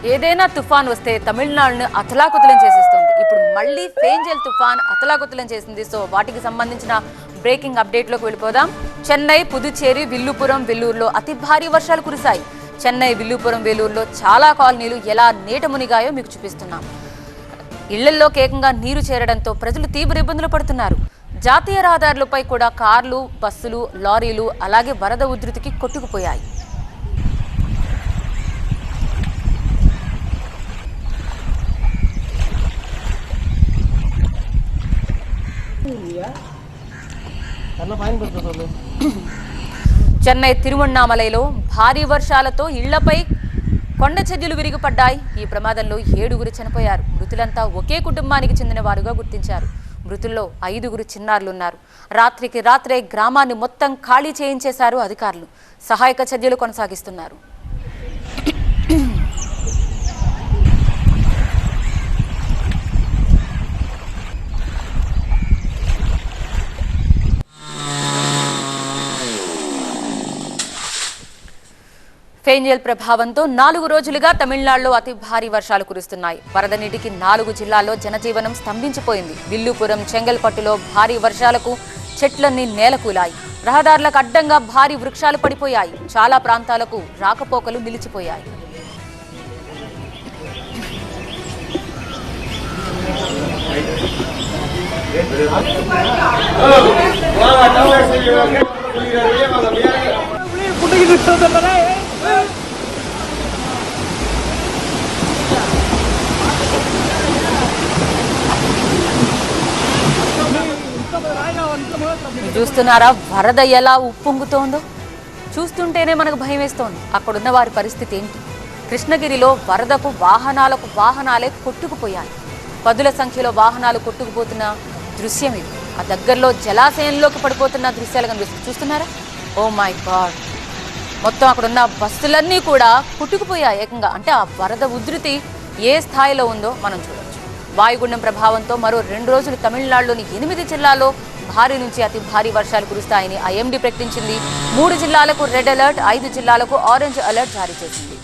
ఏదైనా తుఫాన్ వస్తే తమిళనాడును అతలాకుతలం చేసేస్తుంది. ఇప్పుడు మళ్ళీ ఫేంజల్ తుఫాన్ అతలాకుతలం చేసింది. సో వాటికి సంబంధించిన బ్రేకింగ్ అప్డేట్లోకి వెళ్ళిపోదాం. చెన్నై, పుదుచ్చేరి, విల్లుపురం, వెల్లూరులో అతి భారీ వర్షాలు కురిశాయి. చెన్నై, విల్లుపురం, వెల్లూరులో చాలా కాలనీలు ఎలా నీట మునిగాయో మీకు చూపిస్తున్నాం. ఇళ్లల్లోకి ఏకంగా నీరు చేరడంతో ప్రజలు తీవ్ర ఇబ్బందులు పడుతున్నారు. జాతీయ రహదారులపై కూడా కార్లు, బస్సులు, లారీలు అలాగే వరద ఉధృతికి కొట్టుకుపోయాయి. చెన్నై తిరువణ్ణామలైలో భారీ వర్షాలతో ఇళ్లపై కొండ చెద్దలు విరిగిపడ్డాయి. ఈ ప్రమాదంలో 7గురు చనిపోయారు. మృతులంతా ఒకే కుటుంబానికి చెందిన వారుగా గుర్తించారు. మృతుల్లో 5గురు చిన్నారులున్నారు. రాత్రికి రాత్రే గ్రామాన్ని మొత్తం ఖాళీ చేయించేశారు అధికారులు. సహాయక చర్యలు కొనసాగిస్తున్నారు. ఫేంజల్ ప్రభావంతో 4 రోజులుగా తమిళనాడులో అతి భారీ వర్షాలు కురుస్తున్నాయి. వరద నీటికి 4 జిల్లాల్లో జనజీవనం స్తంభించిపోయింది. విల్లుపురం, చెంగల్పట్టులో భారీ వర్షాలకు చెట్లన్నీ నేలకూలాయి. రహదారులకు అడ్డంగా భారీ వృక్షాలు పడిపోయాయి. చాలా ప్రాంతాలకు రాకపోకలు నిలిచిపోయాయి. చూస్తున్నారా వరద ఎలా ఉప్పొంగుతోందో? చూస్తుంటేనే మనకు భయం వేస్తోంది. అక్కడున్న వారి పరిస్థితి ఏంటి? కృష్ణగిరిలో వరదకు వాహనాలే కొట్టుకుపోయాయి. పదుల సంఖ్యలో వాహనాలు కొట్టుకుపోతున్న దృశ్యం ఇది. ఆ దగ్గరలో జలాశయంలోకి పడిపోతున్న దృశ్యాలు కనిపిస్తుంది. చూస్తున్నారా? ఓ మై గాడ్, మొత్తం అక్కడున్న బస్సులన్నీ కూడా కొట్టుకుపోయాయి ఏకంగా. అంటే ఆ వరద ఉధృతి ఏ స్థాయిలో ఉందో మనం చూడొచ్చు. వాయుగుండం ప్రభావంతో మరో 2 రోజులు తమిళనాడులోని 8 జిల్లాల్లో భారీ నుంచి అతి భారీ వర్షాలు కురుస్తాయని ఐఎండీ ప్రకటించింది. 3 జిల్లాలకు రెడ్ అలర్ట్, 5 జిల్లాలకు ఆరెంజ్ అలర్ట్ జారీ చేసింది.